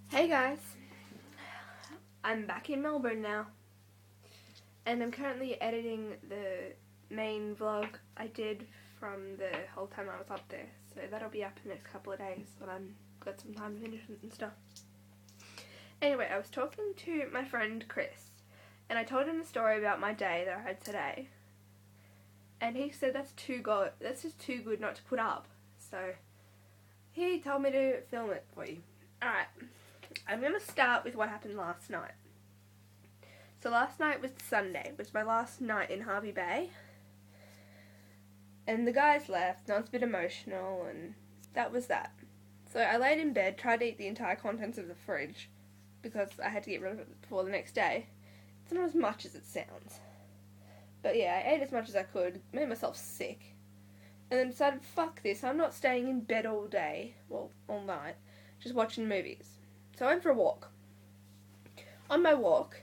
Hey guys, I'm back in Melbourne now, and I'm currently editing the main vlog I did from the whole time I was up there, so that'll be up in the next couple of days when I've got some time to finish it and stuff. Anyway, I was talking to my friend Chris, and I told him the story about my day that I had today, and he said that's just too good not to put up, so he told me to film it for you. Alright. I'm going to start with what happened last night. So last night was Sunday. It was my last night in Hervey Bay. And the guys left, and I was a bit emotional, and that was that. So I laid in bed, tried to eat the entire contents of the fridge, because I had to get rid of it before the next day. It's not as much as it sounds. But yeah, I ate as much as I could, made myself sick. And then decided, fuck this, I'm not staying in bed all day, well, all night, just watching movies. So I went for a walk. On my walk,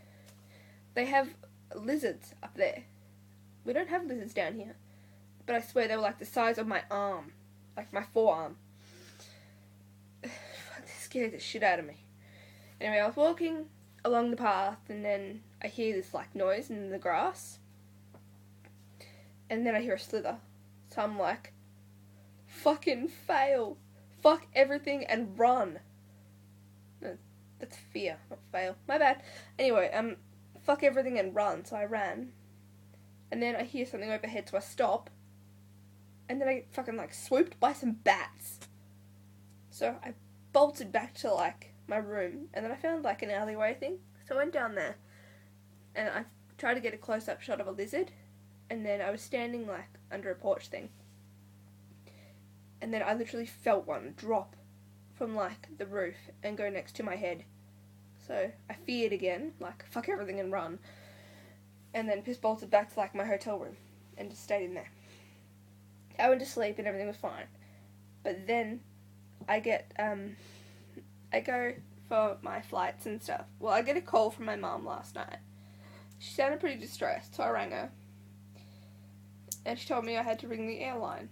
they have lizards up there. We don't have lizards down here. But I swear they were like the size of my arm. Like my forearm. They scared the shit out of me. Anyway, I was walking along the path, and then I hear this like noise in the grass. And then I hear a slither. So I'm like, fucking fail. Fuck everything and run. That's fear, not fail. My bad. Anyway, fuck everything and run. So I ran. And then I hear something overhead, so I stop. And then I get fucking like swooped by some bats. So I bolted back to like my room. And then I found like an alleyway thing. So I went down there. And I tried to get a close-up shot of a lizard. And then I was standing like under a porch thing. And then I literally felt one drop from like the roof and go next to my head. So I feared again, like fuck everything and run. And then piss bolted back to like my hotel room and just stayed in there. I went to sleep and everything was fine. But then I go for my flights and stuff. Well, I get a call from my mum last night. She sounded pretty distressed, so I rang her. And she told me I had to ring the airline.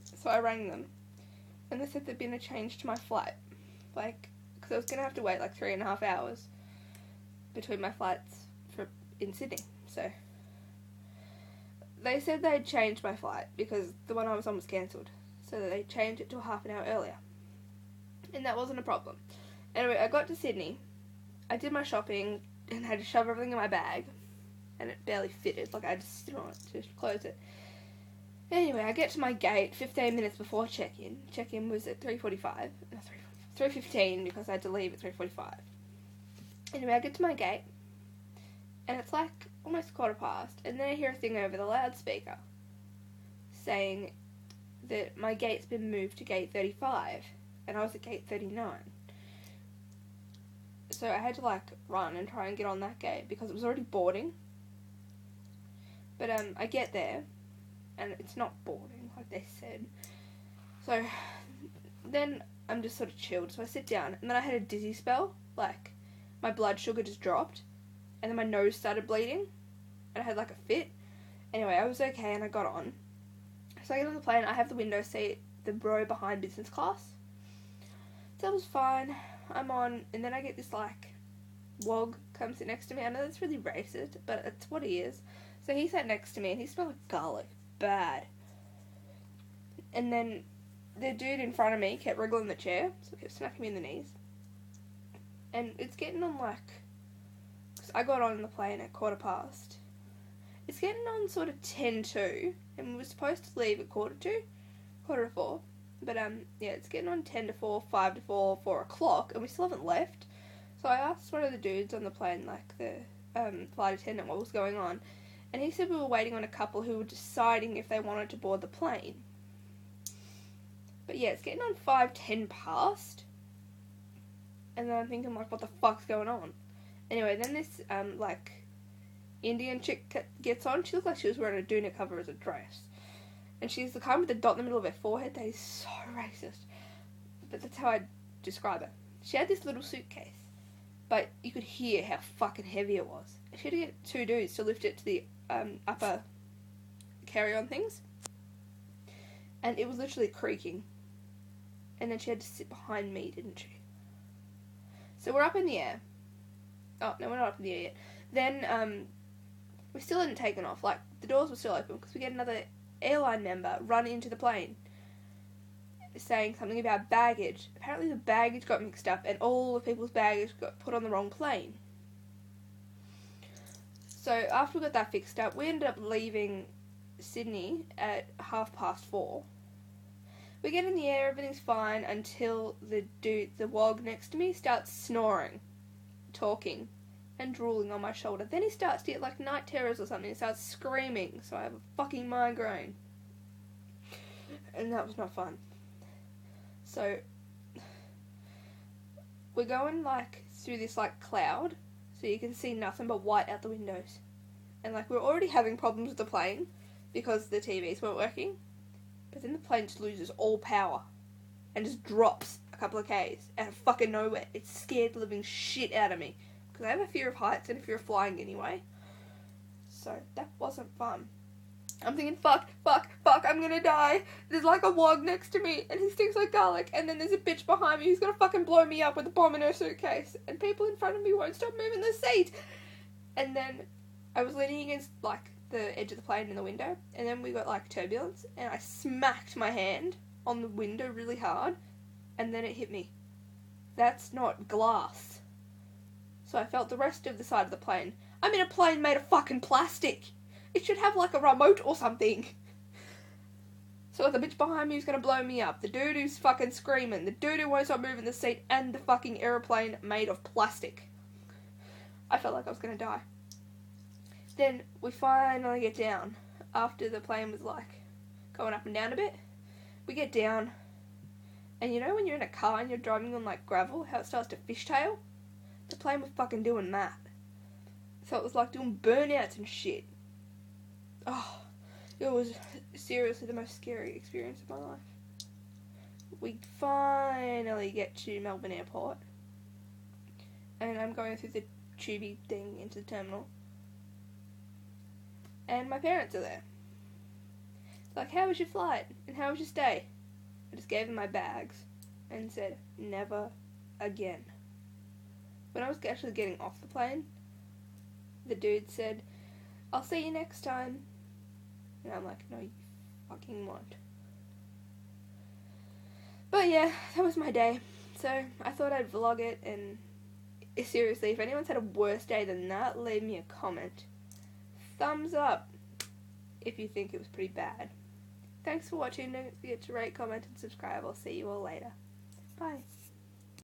So I rang them. And they said there'd been a change to my flight. Like, because I was going to have to wait like 3.5 hours between my flights in Sydney. So they said they'd changed my flight because the one I was on was cancelled. So they changed it to a half an hour earlier. And that wasn't a problem. Anyway, I got to Sydney. I did my shopping and had to shove everything in my bag. And it barely fitted. Like, I had to sit on it to close it. Anyway, I get to my gate 15 minutes before check-in. Check-in was at 3:45. No, 3:15 because I had to leave at 3:45. Anyway, I get to my gate. And it's like almost 1:15. And then I hear a thing over the loudspeaker saying that my gate's been moved to gate 35. And I was at gate 39. So I had to like run and try and get on that gate because it was already boarding. But I get there. And it's not boarding, like they said. So, then I'm just sort of chilled. So I sit down, and then I had a dizzy spell. Like, my blood sugar just dropped. And then my nose started bleeding. And I had like a fit. Anyway, I was okay, and I got on. So I get on the plane, I have the window seat, the row behind business class. So it was fine. I'm on, and then I get this like, wog come sit next to me. I know that's really racist, but it's what he is. So he sat next to me, and he smelled like garlic. Bad. And then the dude in front of me kept wriggling the chair, so it kept smacking me in the knees. And it's getting on like, cause I got on the plane at 1:15. It's getting on sort of 10:02, and we were supposed to leave at 1:45. But yeah, it's getting on 10:04, 5:04, 4 o'clock, and we still haven't left. So I asked one of the dudes on the plane, like the flight attendant, what was going on. And he said we were waiting on a couple who were deciding if they wanted to board the plane. But yeah, it's getting on 5:10 past. And then I'm thinking, like, what the fuck's going on? Anyway, then this, like, Indian chick gets on. She looked like she was wearing a doona cover as a dress. And she's the kind with the dot in the middle of her forehead. That is so racist. But that's how I describe it. She had this little suitcase. But you could hear how fucking heavy it was. She had to get 2 dudes to lift it to the upper carry-on things. And it was literally creaking. And then she had to sit behind me, didn't she? So we're up in the air. Oh, no, we're not up in the air yet. Then, we still hadn't taken off. Like, the doors were still open because we get another airline member run into the plane saying something about baggage. Apparently the baggage got mixed up and all the people's baggage got put on the wrong plane. So after we got that fixed up, we ended up leaving Sydney at 4:30. We get in the air, everything's fine until the wog next to me starts snoring, talking, and drooling on my shoulder. Then he starts to get like night terrors or something. He starts screaming, so I have a fucking migraine. And that was not fun. So, we're going like through this like cloud, so you can see nothing but white out the windows. And like we're already having problems with the plane because the TVs weren't working. But then the plane just loses all power and just drops a couple of Ks out of fucking nowhere. It scared the living shit out of me because I have a fear of heights and a fear of flying anyway. So that wasn't fun. I'm thinking, fuck, I'm gonna die. There's like a wog next to me and he stinks like garlic, and then there's a bitch behind me who's gonna fucking blow me up with a bomb in her suitcase, and people in front of me won't stop moving the seat. And then I was leaning against like the edge of the plane in the window, and then we got like turbulence, and I smacked my hand on the window really hard, and then it hit me. That's not glass. So I felt the rest of the side of the plane. I'm in a plane made of fucking plastic. It should have like a remote or something. So the bitch behind me who's gonna blow me up, the dude who's fucking screaming, the dude who won't stop moving the seat, and the fucking aeroplane made of plastic. I felt like I was gonna die. Then we finally get down after the plane was like going up and down a bit. We get down, and you know when you're in a car and you're driving on like gravel, how it starts to fishtail? The plane was fucking doing that. So it was like doing burnouts and shit. Oh, it was seriously the most scary experience of my life. We finally get to Melbourne Airport, and I'm going through the tubey thing into the terminal, and my parents are there. It's like, how was your flight? And how was your stay? I just gave them my bags and said, never again. When I was actually getting off the plane, the dude said, I'll see you next time. And I'm like, no, you fucking won't. But yeah, that was my day. So I thought I'd vlog it, and seriously, if anyone's had a worse day than that, leave me a comment. Thumbs up if you think it was pretty bad. Thanks for watching. Don't forget to rate, comment, and subscribe. I'll see you all later. Bye.